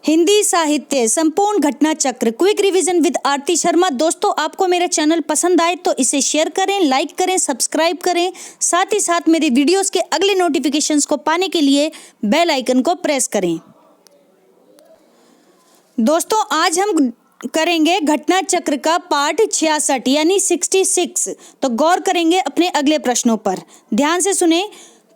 हिंदी साहित्य संपूर्ण घटना चक्र क्विक रिवीजन विद आरती शर्मा। दोस्तों, आपको मेरा चैनल पसंद आए तो इसे शेयर करें, लाइक करें, सब्सक्राइब करें। साथ ही साथ मेरे वीडियोस के अगले नोटिफिकेशंस को पाने के लिए बेल आइकन को प्रेस करें। दोस्तों, आज हम करेंगे घटना चक्र का पार्ट 66 यानी 66। तो गौर करेंगे अपने अगले प्रश्नों पर। ध्यान से सुने।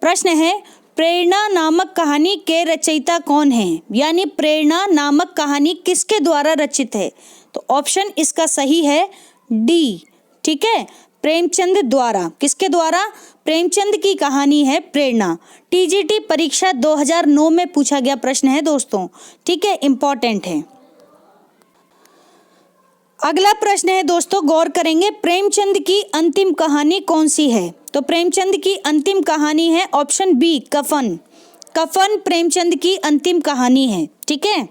प्रश्न है, प्रेरणा नामक कहानी के रचयिता कौन है? यानी प्रेरणा नामक कहानी किसके द्वारा रचित है? तो ऑप्शन इसका सही है डी। ठीक है, प्रेमचंद द्वारा। किसके द्वारा? प्रेमचंद की कहानी है प्रेरणा। टीजीटी परीक्षा 2009 में पूछा गया प्रश्न है दोस्तों। ठीक है, इंपॉर्टेंट है। अगला प्रश्न है दोस्तों, गौर करेंगे, प्रेमचंद की अंतिम कहानी कौन सी है? तो प्रेमचंद की अंतिम कहानी है ऑप्शन बी, कफन। कफन प्रेमचंद की अंतिम कहानी है। ठीक है।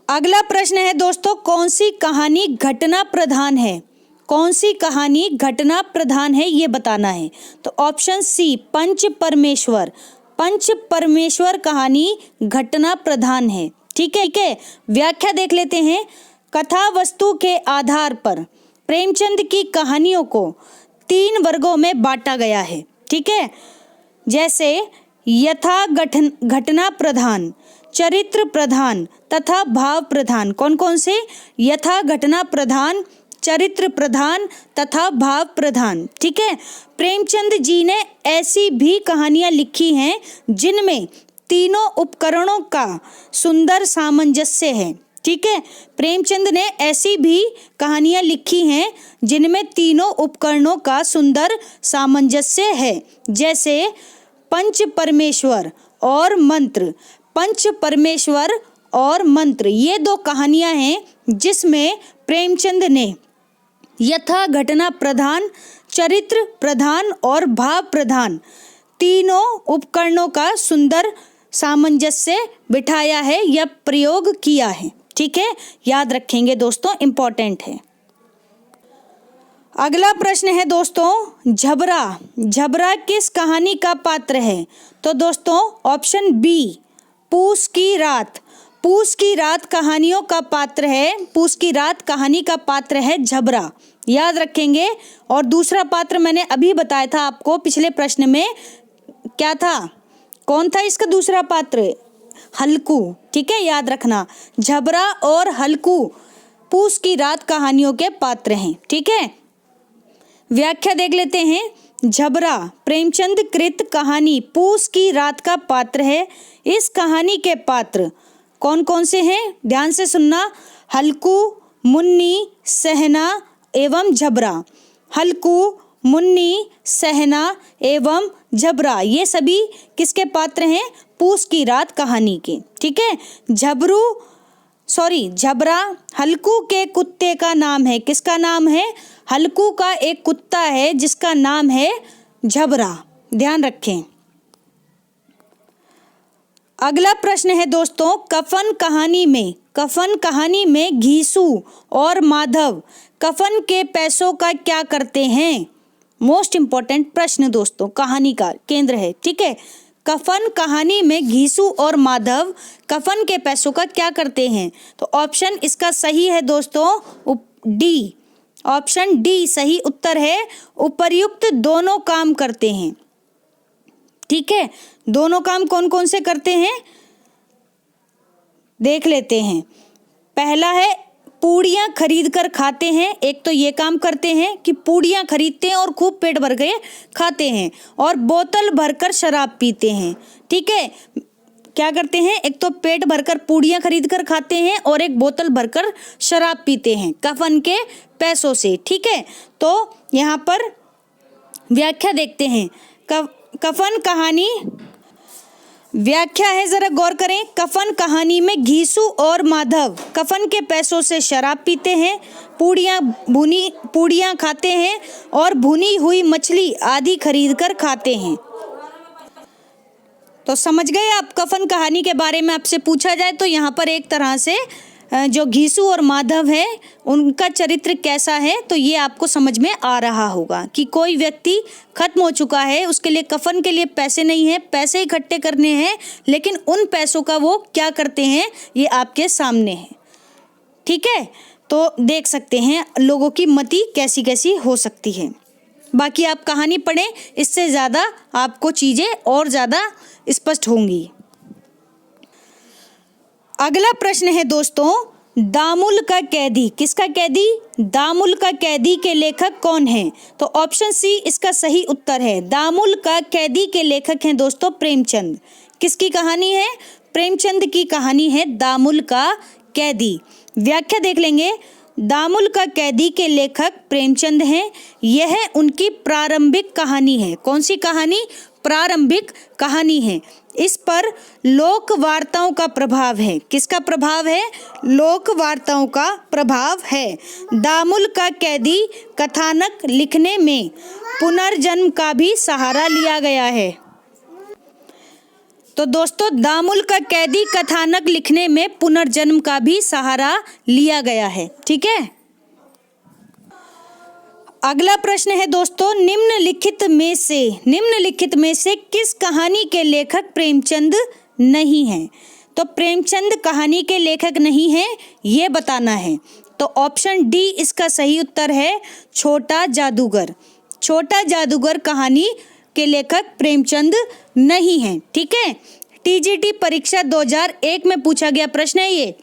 अगला प्रश्न है दोस्तों, कौन सी कहानी घटना प्रधान है? कौन सी कहानी घटना प्रधान है ये बताना है। तो ऑप्शन सी, पंच परमेश्वर। पंच परमेश्वर कहानी घटना प्रधान है। ठीक है। व्याख्या देख लेते हैं। कथा वस्तु के आधार पर प्रेमचंद की कहानियों को 3 वर्गों में बांटा गया है। ठीक है, जैसे यथा घटना प्रधान, चरित्र प्रधान तथा भाव प्रधान। कौन कौन से? यथा घटना प्रधान, चरित्र प्रधान तथा भाव प्रधान। ठीक है। प्रेमचंद जी ने ऐसी भी कहानियां लिखी हैं जिनमें तीनों उपकरणों का सुंदर सामंजस्य है। ठीक है, प्रेमचंद ने ऐसी भी कहानियां लिखी हैं जिनमें तीनों उपकरणों का सुंदर सामंजस्य है, जैसे पंच परमेश्वर और मंत्र। पंच परमेश्वर और मंत्र ये 2 कहानियां हैं जिसमें प्रेमचंद ने यथा घटना प्रधान, चरित्र प्रधान और भाव प्रधान तीनों उपकरणों का सुंदर सामंजस्य बिठाया है या प्रयोग किया है। ठीक है, याद रखेंगे दोस्तों, इंपॉर्टेंट है। अगला प्रश्न है दोस्तों, झबरा। झबरा किस कहानी का पात्र है? तो दोस्तों ऑप्शन बी, पूस की रात। पूस की रात कहानियों का पात्र है। पूस की रात कहानी का पात्र है झबरा, याद रखेंगे। और दूसरा पात्र मैंने अभी बताया था आपको पिछले प्रश्न में, क्या था? कौन था इसका दूसरा पात्र? हल्कू। ठीक है, याद रखना। झबरा और हल्कू पूस की रात कहानियों के पात्र हैं। ठीक है, व्याख्या देख लेते हैं। झबरा प्रेमचंद कृत कहानी पूस की रात का पात्र है। इस कहानी के पात्र कौन कौन से हैं? ध्यान से सुनना। हल्कू, मुन्नी, सहना एवं झबरा। हल्कू, मुन्नी, सहना एवं झबरा ये सभी किसके पात्र हैं? पूस की रात कहानी के। ठीक है। झबरा हल्कू के कुत्ते का नाम है। किसका नाम है? हल्कू का एक कुत्ता है जिसका नाम है झबरा, ध्यान रखें। अगला प्रश्न है दोस्तों, कफन कहानी में घीसू और माधव कफन के पैसों का क्या करते हैं? मोस्ट इंपॉर्टेंट प्रश्न दोस्तों, कहानी का केंद्र है। ठीक है, कफन कहानी में घीसू और माधव कफन के पैसों का क्या करते हैं? तो ऑप्शन इसका सही है दोस्तों डी। ऑप्शन डी सही उत्तर है। उपर्युक्त दोनों काम करते हैं। ठीक है, दोनों काम कौन कौन से करते हैं देख लेते हैं। पहला है पूड़ियाँ खरीद कर खाते हैं। एक तो ये काम करते हैं कि पूड़ियाँ खरीदते हैं और खूब पेट भर के खाते हैं, और बोतल भरकर शराब पीते हैं। ठीक है, क्या करते हैं? एक तो पेट भरकर पूड़ियाँ खरीद कर खाते हैं और एक बोतल भरकर शराब पीते हैं कफन के पैसों से। ठीक है, तो यहाँ पर व्याख्या देखते हैं। कफन कहानी व्याख्या है, जरा गौर करें। कफन कहानी में घीसू और माधव कफन के पैसों से शराब पीते हैं, पूड़ियाँ खाते हैं और भुनी हुई मछली आदि खरीद कर खाते हैं। तो समझ गए आप? कफन कहानी के बारे में आपसे पूछा जाए तो यहाँ पर एक तरह से जो घीसू और माधव है उनका चरित्र कैसा है, तो ये आपको समझ में आ रहा होगा कि कोई व्यक्ति खत्म हो चुका है, उसके लिए कफन के लिए पैसे नहीं है, पैसे इकट्ठे करने हैं, लेकिन उन पैसों का वो क्या करते हैं ये आपके सामने है। ठीक है, तो देख सकते हैं लोगों की मति कैसी कैसी हो सकती है। बाकी आप कहानी पढ़ें, इससे ज़्यादा आपको चीज़ें और ज़्यादा स्पष्ट होंगी। अगला प्रश्न है दोस्तों, दामुल का कैदी, किसका कैदी? दामुल का कैदी के लेखक कौन हैं? तो ऑप्शन सी इसका सही उत्तर है। दामुल का कैदी के लेखक हैं दोस्तों प्रेमचंद। किसकी कहानी है? प्रेमचंद की कहानी है दामुल का कैदी। व्याख्या देख लेंगे। दामुल का कैदी के लेखक प्रेमचंद हैं। यह उनकी प्रारंभिक कहानी है। कौन सी कहानी? प्रारंभिक कहानी है। इस पर लोक वार्ताओं का प्रभाव है। किसका प्रभाव है? लोक वार्ताओं का प्रभाव है। दामुल का कैदी कथानक लिखने में पुनर्जन्म का भी सहारा लिया गया है। तो दोस्तों दामुल का कैदी कथानक लिखने में पुनर्जन्म का भी सहारा लिया गया है। ठीक है, अगला प्रश्न है दोस्तों, निम्नलिखित में से किस कहानी के लेखक प्रेमचंद नहीं हैं? तो प्रेमचंद कहानी के लेखक नहीं हैं, ये बताना है। तो ऑप्शन डी इसका सही उत्तर है, छोटा जादूगर। छोटा जादूगर कहानी के लेखक प्रेमचंद नहीं हैं। ठीक है, टीजीटी परीक्षा 2001 में पूछा गया प्रश्न है ये।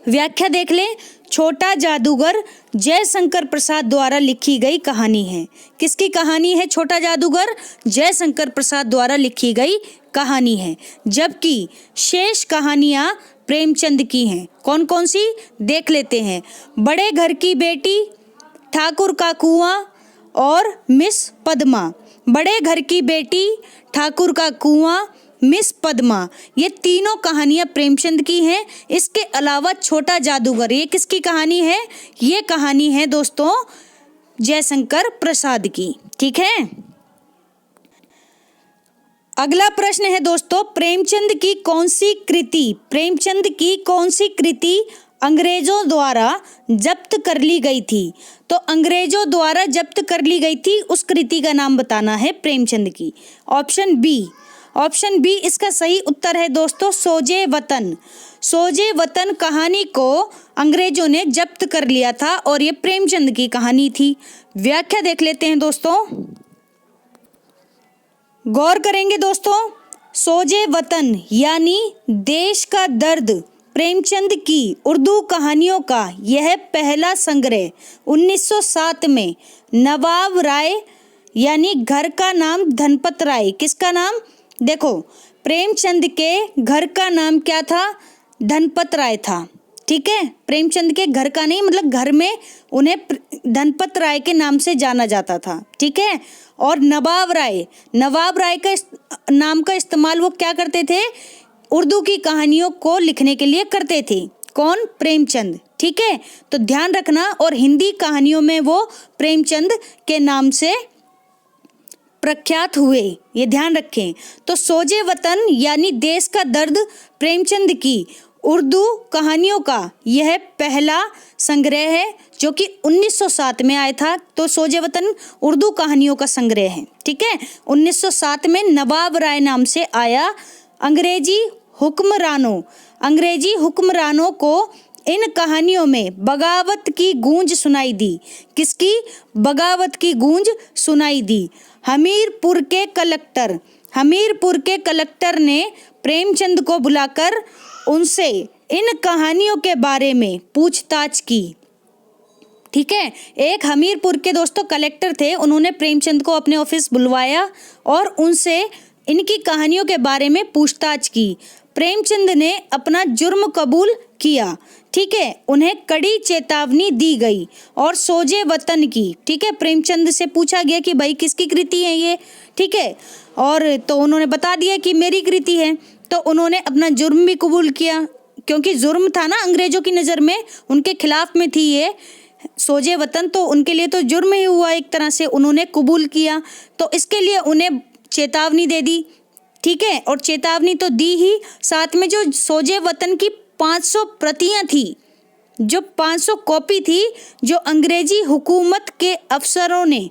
व्याख्या देख लें। छोटा जादूगर जयशंकर प्रसाद द्वारा लिखी गई कहानी है। किसकी कहानी है छोटा जादूगर? जयशंकर प्रसाद द्वारा लिखी गई कहानी है। जबकि शेष कहानियां प्रेमचंद की हैं। कौन कौन सी देख लेते हैं। बड़े घर की बेटी, ठाकुर का कुआं और मिस पद्मा। बड़े घर की बेटी, ठाकुर का कुआं, मिस पद्मा, ये तीनों कहानियां प्रेमचंद की हैं। इसके अलावा छोटा जादूगर, ये किसकी कहानी है? ये कहानी है दोस्तों जयशंकर प्रसाद की। ठीक है, अगला प्रश्न है दोस्तों, प्रेमचंद की कौन सी कृति अंग्रेजों द्वारा जब्त कर ली गई थी? तो अंग्रेजों द्वारा जब्त कर ली गई थी उस कृति का नाम बताना है प्रेमचंद की। ऑप्शन बी इसका सही उत्तर है दोस्तों, सोजे वतन। सोजे वतन कहानी को अंग्रेजों ने जब्त कर लिया था और ये प्रेमचंद की कहानी थी। व्याख्या देख लेते हैं दोस्तों, गौर करेंगे दोस्तों। सोजे वतन यानी देश का दर्द प्रेमचंद की उर्दू कहानियों का यह पहला संग्रह 1907 में नवाब राय यानी घर का नाम धनपत राय, किसका नाम? देखो प्रेमचंद के घर का नाम क्या था? धनपत राय था। ठीक है, प्रेमचंद के घर का नहीं, मतलब घर में उन्हें धनपत राय के नाम से जाना जाता था। ठीक है, और नवाब राय का नाम का इस्तेमाल वो क्या करते थे? उर्दू की कहानियों को लिखने के लिए करते थे। कौन? प्रेमचंद। ठीक है, तो ध्यान रखना। और हिंदी कहानियों में वो प्रेमचंद के नाम से प्रख्यात हुए, ये ध्यान रखें। तो सोजे वतन यानी देश का दर्द प्रेमचंद की उर्दू कहानियों का यह पहला संग्रह है जो कि 1907 में आया था। तो सोजे वतन उर्दू कहानियों का संग्रह है। ठीक है, 1907 में नवाब राय नाम से आया। अंग्रेजी हुक्मरानों को इन कहानियों में बगावत की गूंज सुनाई दी। किसकी? बगावत की गूंज सुनाई दी। हमीरपुर के कलेक्टर ने प्रेमचंद को बुलाकर उनसे इन कहानियों के बारे में पूछताछ की। ठीक है, एक हमीरपुर के दोस्तों कलेक्टर थे, उन्होंने प्रेमचंद को अपने ऑफिस बुलवाया और उनसे इनकी कहानियों के बारे में पूछताछ की। प्रेमचंद ने अपना जुर्म कबूल किया। ठीक है, उन्हें कड़ी चेतावनी दी गई और सोजे वतन की। ठीक है, प्रेमचंद से पूछा गया कि भाई किसकी कृति है ये? ठीक है, और तो उन्होंने बता दिया कि मेरी कृति है। तो उन्होंने अपना जुर्म भी कबूल किया, क्योंकि जुर्म था ना अंग्रेजों की नज़र में, उनके खिलाफ में थी ये सोजे वतन, तो उनके लिए तो जुर्म ही हुआ एक तरह से। उन्होंने कबूल किया, तो इसके लिए उन्हें चेतावनी दे दी। ठीक है, और चेतावनी तो दी ही, साथ में जो सोजे वतन की 500 प्रतियां थी, जो 500 कॉपी थी, जो अंग्रेजी हुकूमत के अफसरों ने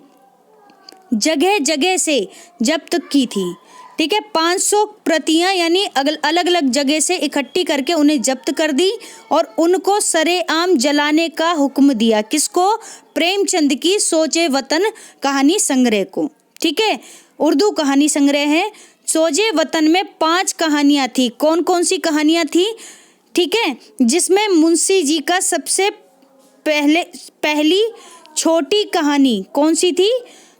जगह जगह से जब्त की थी। ठीक है, 500 प्रतियां यानी अलग अलग जगह से इकट्ठी करके उन्हें जब्त कर दी और उनको सरेआम जलाने का हुक्म दिया। किसको? प्रेमचंद की सोचे वतन कहानी संग्रह को। ठीक है, उर्दू कहानी संग्रह है। सोजे वतन में 5 कहानियां थी। कौन कौन सी कहानियां थी? ठीक है, जिसमें मुंशी जी का सबसे पहली छोटी कहानी कौन सी थी?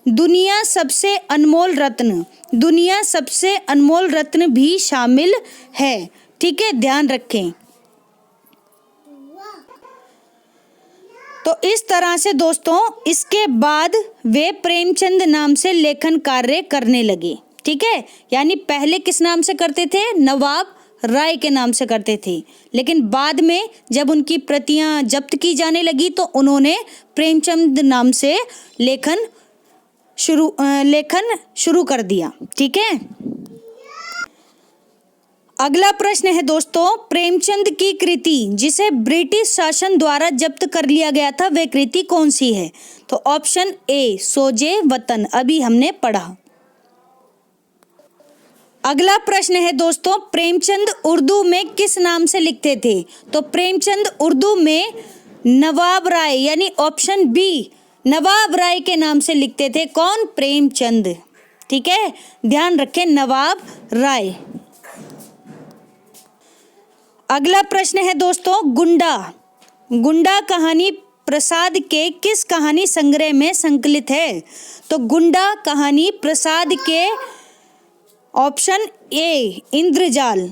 दुनिया सबसे अनमोल रत्न, दुनिया सबसे अनमोल रत्न भी शामिल है। ठीक है, ध्यान रखें। तो इस तरह से दोस्तों इसके बाद वे प्रेमचंद नाम से लेखन कार्य करने लगे। ठीक है, यानी पहले किस नाम से करते थे? नवाब राय के नाम से करते थे, लेकिन बाद में जब उनकी प्रतियां जब्त की जाने लगी तो उन्होंने प्रेमचंद नाम से लेखन शुरू कर दिया। ठीक है, अगला प्रश्न है दोस्तों, प्रेमचंद की कृति जिसे ब्रिटिश शासन द्वारा जब्त कर लिया गया था वह कृति कौन सी है? तो ऑप्शन ए सोजे वतन, अभी हमने पढ़ा। अगला प्रश्न है दोस्तों, प्रेमचंद उर्दू में किस नाम से लिखते थे? तो प्रेमचंद उर्दू में नवाब राय यानी ऑप्शन बी नवाब राय के नाम से लिखते थे। कौन? प्रेमचंद। ठीक है, ध्यान रखें, नवाब राय। अगला प्रश्न है दोस्तों, गुंडा कहानी प्रसाद के किस कहानी संग्रह में संकलित है? तो गुंडा कहानी प्रसाद के ऑप्शन ए इंद्रजाल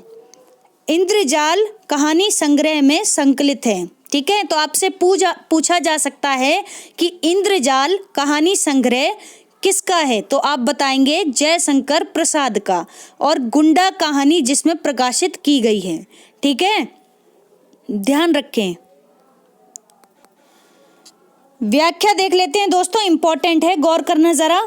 कहानी संग्रह में संकलित है। ठीक है, तो आपसे पूछा जा सकता है कि इंद्रजाल कहानी संग्रह किसका है? तो आप बताएंगे जयशंकर प्रसाद का, और गुंडा कहानी जिसमें प्रकाशित की गई है। ठीक है, ध्यान रखें। व्याख्या देख लेते हैं दोस्तों, इंपॉर्टेंट है, गौर करना जरा।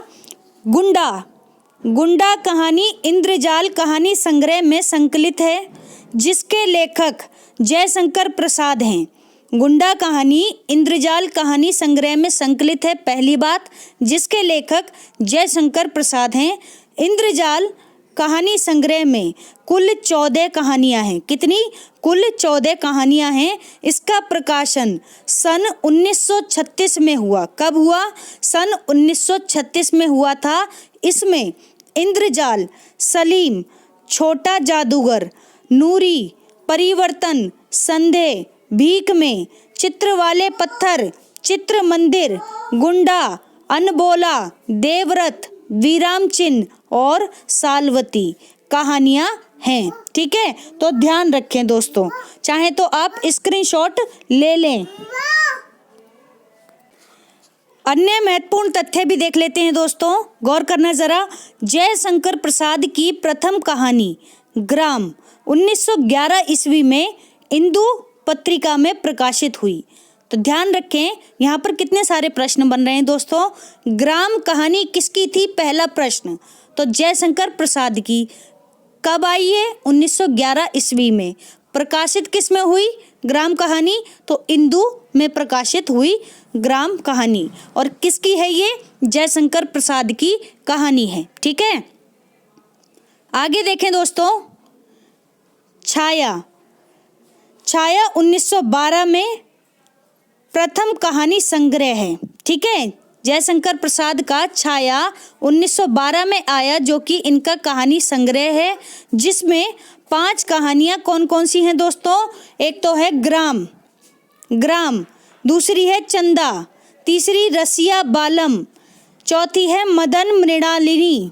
गुंडा कहानी इंद्रजाल कहानी संग्रह में संकलित है, जिसके लेखक जयशंकर प्रसाद हैं। गुंडा कहानी इंद्रजाल कहानी संग्रह में संकलित है, पहली बात, जिसके लेखक जयशंकर प्रसाद हैं। इंद्रजाल कहानी संग्रह में कुल 14 कहानियां हैं। कितनी? कुल 14 कहानियां हैं। इसका प्रकाशन सन 1936 में हुआ। कब हुआ? सन 1936 में हुआ था। इसमें इंद्रजाल, सलीम, छोटा जादूगर, नूरी, परिवर्तन, संदेह, भीख में, चित्र वाले पत्थर, चित्र मंदिर, गुंडा, अनबोला, देवव्रत, विराम चिन्ह और सालवती कहानियां हैं। ठीक है, तो ध्यान रखें दोस्तों, चाहे तो आप स्क्रीनशॉट ले लें। अन्य महत्वपूर्ण तथ्य भी देख लेते हैं दोस्तों, गौर करना जरा। जयशंकर प्रसाद की प्रथम कहानी ग्राम 1911 ईस्वी में इंदु पत्रिका में प्रकाशित हुई। तो ध्यान रखें, यहाँ पर कितने सारे प्रश्न बन रहे हैं दोस्तों। ग्राम कहानी किसकी थी? पहला प्रश्न तो जयशंकर प्रसाद की। कब आई है? 1911 ईस्वी में। प्रकाशित किस में हुई ग्राम कहानी? तो इंदु में प्रकाशित हुई ग्राम कहानी। और किसकी है ये? जयशंकर प्रसाद की कहानी है। ठीक है, आगे देखें दोस्तों। छाया 1912 में प्रथम कहानी संग्रह है। ठीक है, जयशंकर प्रसाद का छाया 1912 में आया, जो कि इनका कहानी संग्रह है, जिसमें 5 कहानियां कौन कौन सी हैं दोस्तों? एक तो है ग्राम, दूसरी है चंदा, तीसरी रसिया बालम, चौथी है मदन मृणालिनी,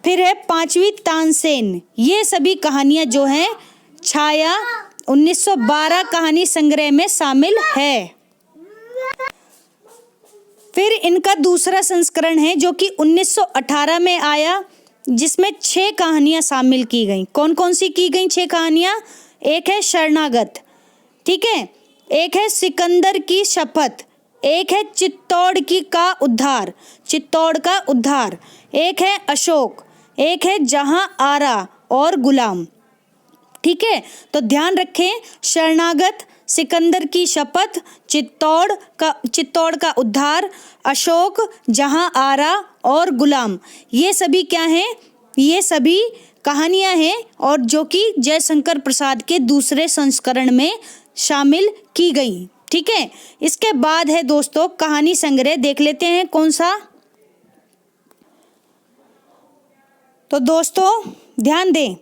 फिर है 5वीं तानसेन। ये सभी कहानियां जो हैं छाया 1912 कहानी संग्रह में शामिल है। फिर इनका दूसरा संस्करण है जो कि 1918 में आया, जिसमें 6 कहानियां शामिल की गई। कौन कौन सी की गई 6 कहानियां? एक है शरणागत, ठीक है, एक है सिकंदर की शपथ, एक है चित्तौड़ का उद्धार, एक है अशोक, एक है जहां आरा और गुलाम। ठीक है, तो ध्यान रखें, शरणागत, सिकंदर की शपथ, चित्तौड़ का उद्धार, अशोक, जहां आरा और गुलाम, ये सभी क्या हैं? ये सभी कहानियां हैं और जो कि जयशंकर प्रसाद के दूसरे संस्करण में शामिल की गई। ठीक है, इसके बाद है दोस्तों कहानी संग्रह, देख लेते हैं कौन सा। तो दोस्तों ध्यान दें,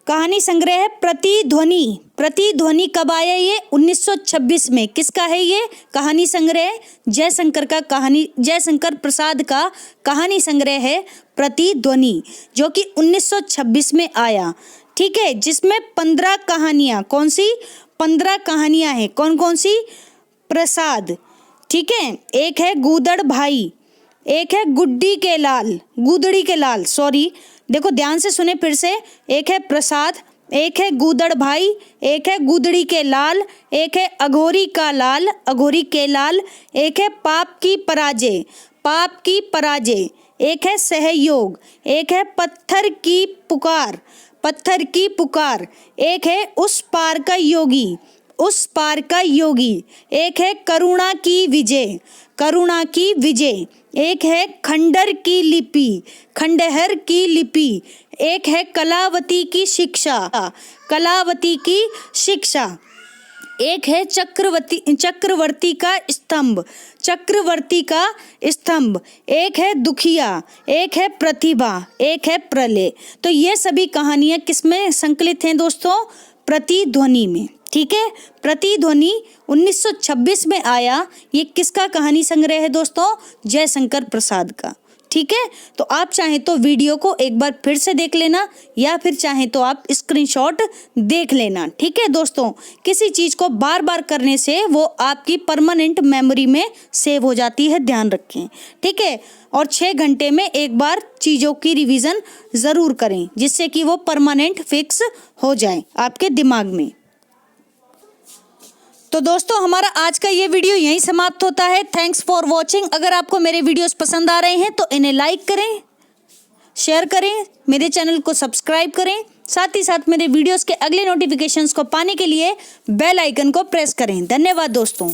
कहानी संग्रह है प्रतिध्वनि। प्रतिध्वनि कब आया? ये 1926 में। किसका है ये कहानी संग्रह? जयशंकर प्रसाद का कहानी संग्रह है प्रतिध्वनि, जो कि 1926 में आया। ठीक है, जिसमें 15 कहानियां, कौन सी? 15 कहानियां हैं। कौन कौन सी? प्रसाद, ठीक है, एक है गूदड़ भाई, एक है गुड्डी के लाल, गूदड़ी के लाल, सॉरी, देखो ध्यान से सुने फिर से, एक है प्रसाद, एक है गूदड़ भाई, एक है गूदड़ी के लाल, एक है अघोरी का लाल, अघोरी के लाल, एक है पाप की पराजय, पाप की पराजय, एक है सहयोग, एक है पत्थर की पुकार, पत्थर की पुकार, एक है उस पार का योगी, उस पार का योगी, एक है करुणा की विजय, करुणा की विजय, एक है खंडहर की लिपि, खंडहर की लिपि, एक है कलावती की शिक्षा, कलावती की शिक्षा, एक है चक्रवर्ती का स्तंभ, चक्रवर्ती का स्तंभ, एक है दुखिया, एक है प्रतिभा, एक है प्रलय। तो ये सभी कहानियां किसमें संकलित हैं दोस्तों? प्रतिध्वनि में। ठीक है, प्रतिध्वनि 1926 में आया। ये किसका कहानी संग्रह है दोस्तों? जयशंकर प्रसाद का। ठीक है, तो आप चाहें तो वीडियो को एक बार फिर से देख लेना या फिर चाहें तो आप स्क्रीनशॉट देख लेना। ठीक है दोस्तों, किसी चीज़ को बार बार करने से वो आपकी परमानेंट मेमोरी में सेव हो जाती है, ध्यान रखें। ठीक है, और 6 घंटे में एक बार चीज़ों की रिवीजन ज़रूर करें, जिससे कि वो परमानेंट फिक्स हो जाए आपके दिमाग में। तो दोस्तों हमारा आज का ये वीडियो यहीं समाप्त होता है। Thanks for watching. अगर आपको मेरे वीडियोस पसंद आ रहे हैं तो इन्हें लाइक करें, शेयर करें, मेरे चैनल को सब्सक्राइब करें, साथ ही साथ मेरे वीडियोस के अगले नोटिफिकेशंस को पाने के लिए बेल आइकन को प्रेस करें। धन्यवाद दोस्तों।